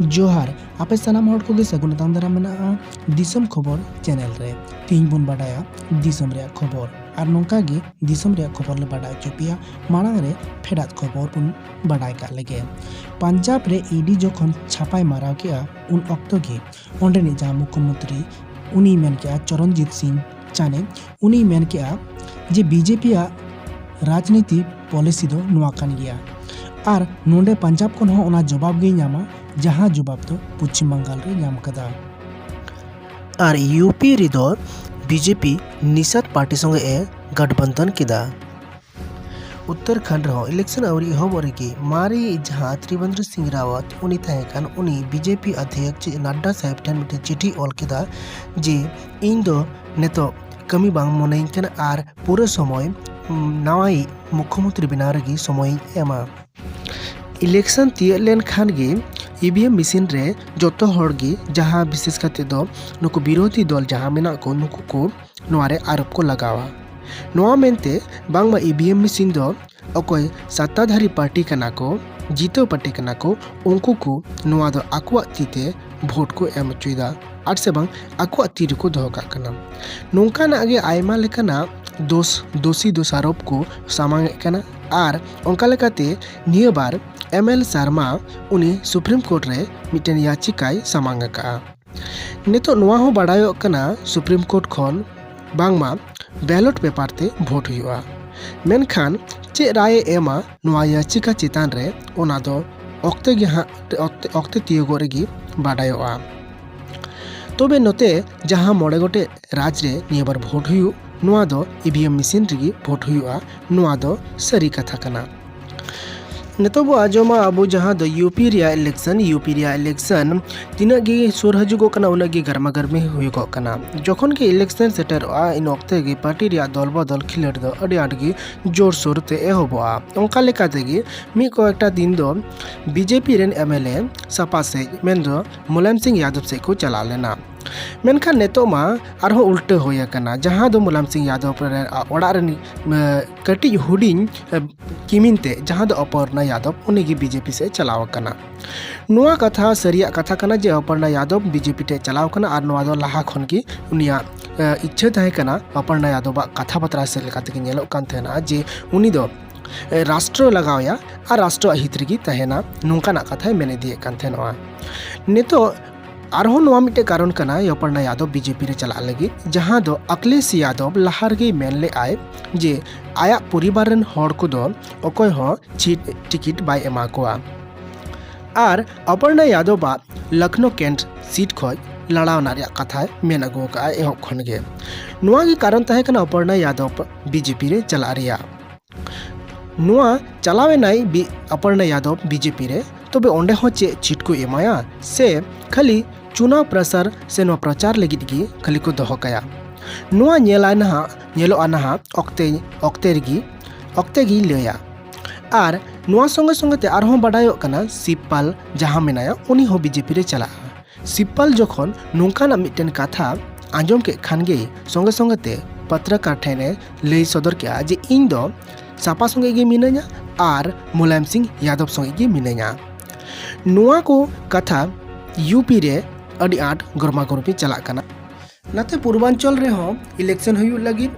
जोहार आपे सानाम हॉट को सगुन दारा में दिसम खबर चैनल रे तीन बन बाडाया दिसम रे खबर और नौका गे दिसम रे खबर ले बाडा चुपिया मांग रे फेडात खबर बन बाडाय का लगे पंजाब रे ईडी जखन छापाय माराव के उन अक्तो गे ओंडेनि जा मुख्यमंत्री उनी मेन के चरणजीत सिंह चाने उनी मेन के जे बीजेपी राजनीति पॉलिसी दो नुआ कान गया और नोंडे पंजाब खन हो ओना जवाब गे नामा जहां जवाब तो पश्चिम बंगाल रे नाम कदा और यूपी रे दो बीजेपी निषाद पार्टी संगे ए गठबंधन किदा उत्तराखंड रो इलेक्शन आवरी होबरे की मारी जहां त्रिवेंद्र सिंह रावत उनी थायकान उनी बीजेपी अध्यक्ष नड्डा साहेब ठन मिटे चिठी ऑल किदा जे इन दो नेतो कमी बांग मोनेइन कन आर पूरे समय नवाई मुख्यमंत्री बनाव रगी समय एमा इलेक्शन तिय लेन खान गे ईवीएम मशीन रे जोतो हड़गी जहां विशेष करते दो नुकु विरोधी दल जहां मेना को नुकु को नोआरे आरोप को लगावा नोआ मेनते बांगमा ईवीएम मशीन दो अकोय सत्ताधारी पार्टी कना को जीतो पार्टी कना को उनको को नोआ दो आकुआ तीते भोट को एम चुइदा आर से बांग आकुआ तीर को दोका कना नोंका ना आगे आयमा लेकना दोषी दोषारोप को सामांग कना आर ओंका लेकाते निय बार एमएल शर्मा उनी सुप्रीम कोर्ट रे मिटेन याचिकाय सामांग का नेतो नोआ हो बाडायो कना सुप्रीम कोर्ट खन बांगमा बैलेट पेपर ते भोट हुआ मेनखान चे राय एमा नोआ याचिका चितान रे ओना दो ऑक्ते तियोगो रेगी बाडायोआ तबे नोते जहां मोड़े गोटे राज रे नियबार भोट हुई नोआ दो ईवीएम मशीन रेगी भोट हुआ नोआ दो सरी कथा कना नेतो बो आजोमा अबो जहां दो यूपी इलेक्शन तीना गे सुर हजुगो कना उना गे गरमा गरमी हुयुगो कना जखन के इलेक्शन सेटर आ इन वक्ते गे पार्टी रिया दल बदल खिलड़ दो अडी आड गे जोर सोर ते एहोबोआ ओंका लेका तेगे मी को एकटा दिन दो बीजेपी रेन एमएलए सपा से मेन दो मुलायम सिंह यादव से को चला लेना मेनखान नेतो मा आरो उल्टे होया कना जहां दो मुलायम सिंह यादव ओड़ा रनी कटी हुडिंग किमिनते जहां दो अपर्णा यादव उन्हें बीजेपी से चलाव कना नुआ कथा सरिया कथा कना जे अपर्णा यादव बीजेपी ते चलाव कना और नुआ दो लाहा खन की उनिया इच्छा थाहे कना अपर्णा यादव कथा पत्रा से लेका तक नेलो कान थेना जे उनी दो राष्ट्र लगावया और राष्ट्र हित रगी तहेना नोंकाना कथा मेने दिए कान थेना नेतो आरहो नोआ मिटे कारण कना अपर्णा यादव बीजेपी रे चला लगी जहां दो अखिलेश यादव लहार गे मेन ले आए जे आया परिवार रन हड़ को दो अकोय हो टिकट बाय एमा कोआ आर अपर्णा यादव बा लखनऊ कैंट सीट खय लड़ावना रे कथा मेन अगो का एहो खन गे नोआ गे कारण ताहे कना अपर्णा यादव बीजेपी रे चला रिया नोआ चलावे नाई अपर्णा यादव बीजेपी रे तबे ओंडे हो चे चीट को एमाया से खाली चुनाव प्रसार से नो प्रचार लगित गी खाली को दोहो कया नोआ नेलो आना ऑक्ते गी लया आर नोआ संगे संगे ते आरहों बाडायो कना सिपाल जहां मेनाया उनी हो बीजेपी रे चला सिपाल जखन नोंकाना मिटेन कथा आंजम के खानगे संगे संगे ते पत्रकार ठेने लई सदर के जे इन दो सापा संगे गे मिनाया आर मुलायम सिंह यादव संगे गे मिनाया नोआ को कथा यूपी रे अडी आट गरमा गरमी चला कना नाते पूर्वांचल रे हो इलेक्शन हुई लगी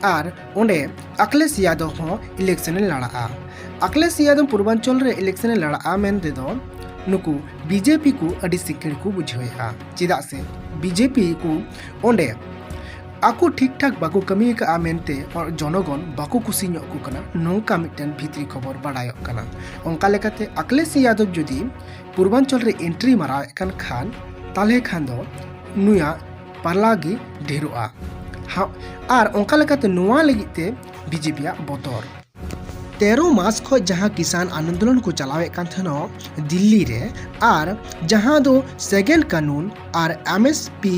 आर ओंडे अखिलेश यादव हो इलेक्शन लड़ा अखिलेश यादव पूर्वांचल रे इलेक्शन लड़ा मेन दे दो नुकु बीजेपी को अडी सिक्किड़ को बुझेया चिदा से बीजेपी को ओंडे आको ठीक ठाक बाको कमी का मेनते और जनगण बाको कुसी को कना नौका मिटन भीतरी खबर बाडायो कना ओंका लेकाते अखिलेश यादव जुदी पूर्वांचल रे एंट्री मारा कन खान ताले खान दो नुया पार्लागी ढेरोआ आर ओंका लेकाते नुआ लगिते बीजेपी बतर 13 मास खो जहां किसान आंदोलन को चलावे कान थनो दिल्ली रे आर जहां दो सेकेंड कानून और एमएसपी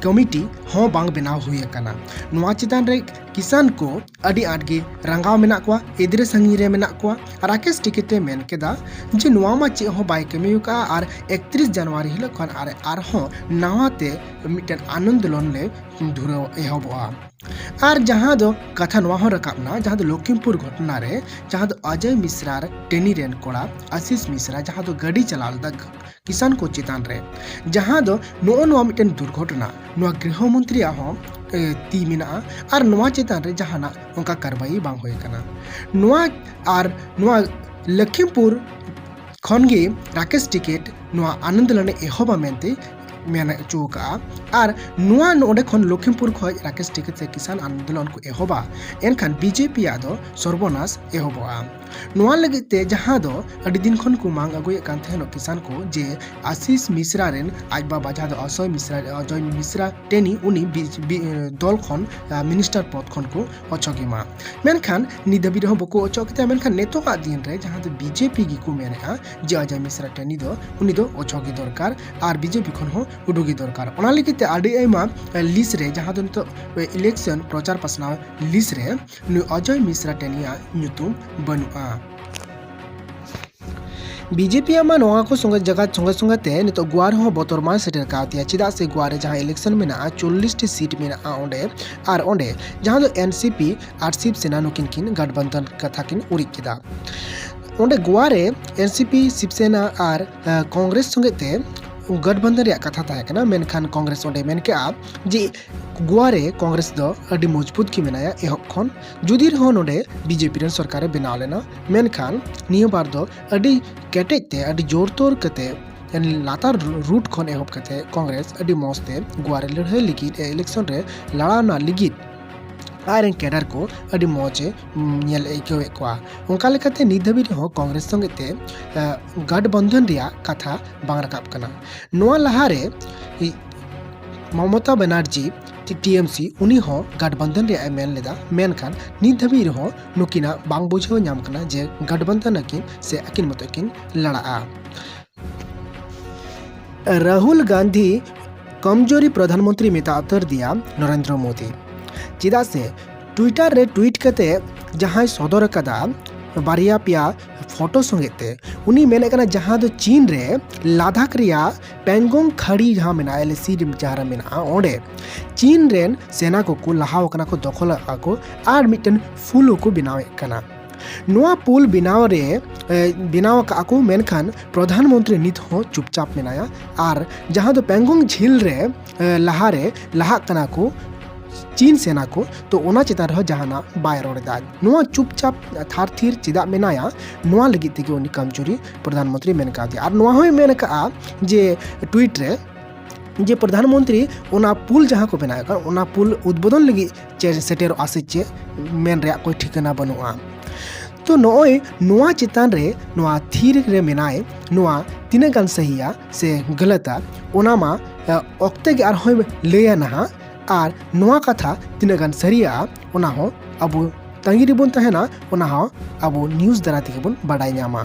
कमिटी हो बांग बनाव हुए कना नुआ चितान रे किसान को अड़ी आट गे रंगाव मेना को एदरे संगी रे मेना को राकेश टिकेटे मेन केदा जे नोआ मा चे हो बाय कमी का आर 31 जनवरी हिलो खन आर हो नवाते मिटन आंदोलन ले धुरो एहबोआ और जहाँ दो कथा नोआ हो रकाबना जहाँ दो लखीमपुर घटना रे जहाँ दो अजय मिश्रा टेनी रेन कोड़ा आशीष मिश्रा जहाँ दो गाड़ी चलाल दा किसान को चेतान रे जहाँ दो नो मिटन दुर्घटना नोआ गृह मंत्री हो ती मेना और नोआ चेतान रे जहाना उनका कार्रवाई बांग होय कना नोआ और नोआ लखीमपुर खनगे राकेश टिकेट नोआ आंदोलन एहबा मेनते मेन चौका और नोआ नोडे खन लखीमपुर खय राकेश टिकेट से किसान आंदोलन को एहबा एनखान बीजेपी आदो सर्वनाश एहबा नोआ लगते जहाँ दो अड़ी दिन खन को मांग अगुए कान थेनो किसान को जे आशीष मिश्रा रेन आज बाबा जहाँ दो अजय मिश्रा टेनी उनी दल खन मिनिस्टर पद खन को अचगीमा मेनखान निदबी रहो बको अचगते मेनखान नेतो का दिन रे जहाँ दो बीजेपी की को मेने जे अजय मिश्रा टेनी दो उनी दो अचगी दरकार और बीजेपी खन हो उडुगी दरकार ओना लगिते आडी आइमा लिस्ट रे जहाँ दो तो इलेक्शन प्रचार पसनाव लिस्ट रे अजय मिश्रा टेनिया नुतुम बनुआ बीजेपी आमा नोआ को संगे ते नितो गुआर हो बतरमान सेटर कातिया चिदा से गुआरे जहाँ इलेक्शन में ना 40 टी सीट में ना ओंडे और ओंडे जहाँ दो एनसीपी और शिवसेना नुकिन किन गठबंधन कथा किन उड़ी किदा ओंडे गुआरे एनसीपी शिवसेना और कांग्रेस संगे ते गठबंधन रे कथा था मेनखान कांग्रेस ओंडे मेन के आप जे गुआरे कांग्रेस दो अड़ी मजबूत की मेनाया एहब खन जुदी रहो नोडे बीजेपी रन सरकार बनाव लेना मेनखान नियो बार दो अड़ी केटेज ते अड़ी जोर तोर कते लातार रूट खन एहब कते कांग्रेस अड़ी मौजते गुआरे लड़ाई लिगित इलेक्शन रे लड़ाना लिगित आयरन कैडर को अड़ी मौजे नेल एकोए कोआ उनका लेकाते निधबी रहो कांग्रेस संगते गठबंधन रिया कथा बांग रकाब कना नोआ लहारे ममता बनर्जी टीएमसी उनी हो गठबंधन रे मेन लेदा मेनखान निधबी रहो नुकिना बांग बुझो नाम कना जे गठबंधन अकिन से अकिन मत अकिन लड़ा राहुल गांधी कमजोरी प्रधानमंत्री मेता उत्तर दिया नरेंद्र मोदी चिदा से ट्विटर रे ट्वीट कते जहां सदर कदा बारिया पिया फोटो संगेते उनी मेने कना जहां दो चीन रे लादाख रिया पेंगोंग खड़ी जहां मेना एलसी जहां मेना ओंडे चीन रेन सेना को लहाव कना को दखल आको आर मिटन फुलो को बनावे कना नोआ पुल बनाव का मेनखान प्रधानमंत्री नित हो चुपचाप मेनाया और जहां दो पेंगोंग झील रे लहा कना को चीन सेना को तो ओना चेतान रह जहाना बाय रोड़ा नोआ चुपचाप थार थीर चिदा मेनाया नोआ लगी तेगे उनी कमजोरी प्रधानमंत्री मेन का दिया और नोआ होय मेन का जे ट्वीट रे जे प्रधानमंत्री ओना पुल जहाँ को बनाया कर ओना पुल उद्बोधन लगी चे सेटेर आसे चे मेन रे कोई ठिकाना बनुआ तो नोय नोआ चितान रे नोआ थीर रे मेनाय नोआ तिना गान सहिया से गलता ओना मा ओक्ते के आर होय लेया ना और नोआ कथा तिना गान सरिया ओना हो अबो तंगी रे बोन तहेना ओना हो अबो न्यूज़ दरा ते बोन बाडाय न्यामा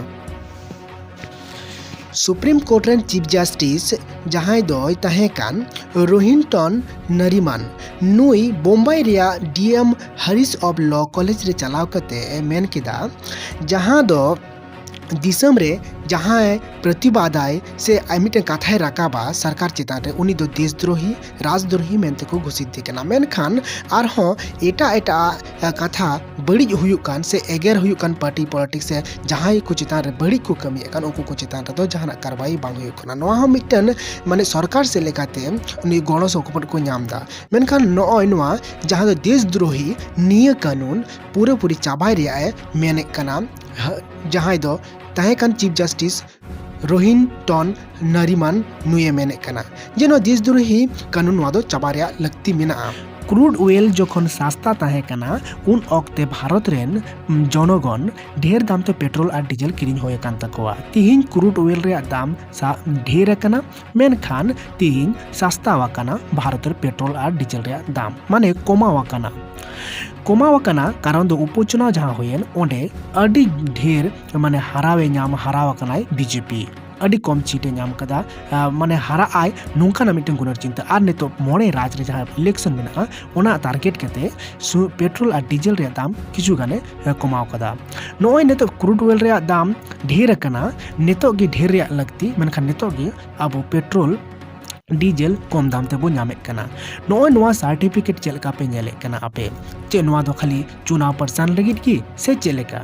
सुप्रीम कोर्ट रेन चीफ जस्टिस जहां दोय तहेकान रोहिंटन नरीमान नुई बम्बई रिया DM Harish of law college रे चलाव कते मेन किदा जहां दो दिसम रे जहाँ प्रतिबादाय से मिट्टे कथाय राकाबा सरकार चेतान रे उनी दो देशद्रोही राजद्रोही मेनते को घोषित दिकना मेनखान आरहों एटा कथा बड़ी हुयुक कान से एगेर हुयुक कान पार्टी पॉलिटिक्स से जहाँ को चेतान रे बड़ी को कमी कान उनको को चेतान रे दो जहाँ कार्रवाई बांग हुयुक कना नोआ हम मिट्टन माने सरकार से लेकाते उनी गणो सौकपन को नामदा मेनखान नोय नोआ जहाँ दो देशद्रोही निय कानून पूरी चाबाय रिया मेने कना जहाँ दो तहेकान चीफ जस्टिस रोहिंटन नरीमान नुए मेने कना जेनो देशद्रोही कानून नोआ दो चाबा रिया लगती मेना क्रूड ऑयल जखन सस्ता तहे कना उन अक्ते भारत रेन जनगण ढेर दाम ते पेट्रोल और डीजल किरिंग होय कान तकोआ तिहिन क्रूड ऑयल रे दाम ढेर कना मेनखान तिहिन सस्ता वाकना भारत पेट्रोल और डीजल रे दाम माने कमावाकना कारण दो उपचुनाव जहाँ होयन ओंडे अडी ढेर माने हरावे नाम हरावाकनाय बीजेपी ᱟᱹᱰᱤ ᱠᱚᱢ ᱪᱷᱤᱴᱮ ᱧᱟᱢ ᱠᱟᱫᱟ ᱢᱟᱱᱮ ᱦᱟᱨᱟᱜ ᱟᱭ ᱱᱚᱝᱠᱟᱱᱟᱜ ᱢᱤᱫᱴᱟᱝ ᱜᱩᱱᱟᱹᱨ ᱪᱤᱱᱛᱟᱹ ᱟᱨ ᱱᱤᱛᱚᱜ ᱢᱚᱬᱮ ᱨᱟᱡᱽ ᱨᱮ ᱡᱟᱦᱟᱸ ᱤᱞᱮᱠᱥᱚᱱ ᱢᱮᱱᱟᱜᱼᱟ ᱚᱱᱟ ᱴᱟᱨᱜᱮᱴ ᱠᱟᱛᱮ ᱯᱮᱴᱨᱳᱞ ᱟᱨ ᱰᱤᱡᱮᱞ ᱨᱮᱭᱟᱜ दाम ᱠᱤᱪᱷᱩ ᱜᱟᱱᱮ ᱠᱚᱢᱟᱣ ᱠᱟᱫᱟ ᱱᱚᱜᱼᱚᱭ ᱱᱤᱛᱚᱜ क्रूड ऑयल ᱨᱮᱭᱟᱜ दाम ढेर ᱟᱠᱟᱱᱟ ᱱᱤᱛᱚᱜ ᱜᱮ ढेर ᱨᱮᱭᱟᱜ ᱞᱟᱹᱠᱛᱤ ᱢᱮᱱᱠᱷᱟन ᱱᱤᱛᱚᱜ ᱜᱮ ᱟᱵᱚ ᱯᱮᱴᱨᱳल डीजल कम दाम तेबो नामेक कना नॉय नोआ सर्टिफिकेट चेलका पे नेले कना आपे चे नोआ दो खाली चुनाव प्रचार लगित की से चेलेका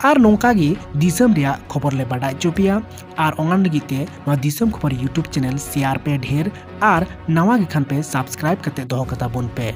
आर नोंका गी दिसम रिया खबर ले बाडा चुपिया आर ओंगान लगिते नोआ दिसम खबर यूट्यूब चैनल शेयर पे ढेर आर नवा गे खान पे सब्सक्राइब कते दोहो कता बुन पे।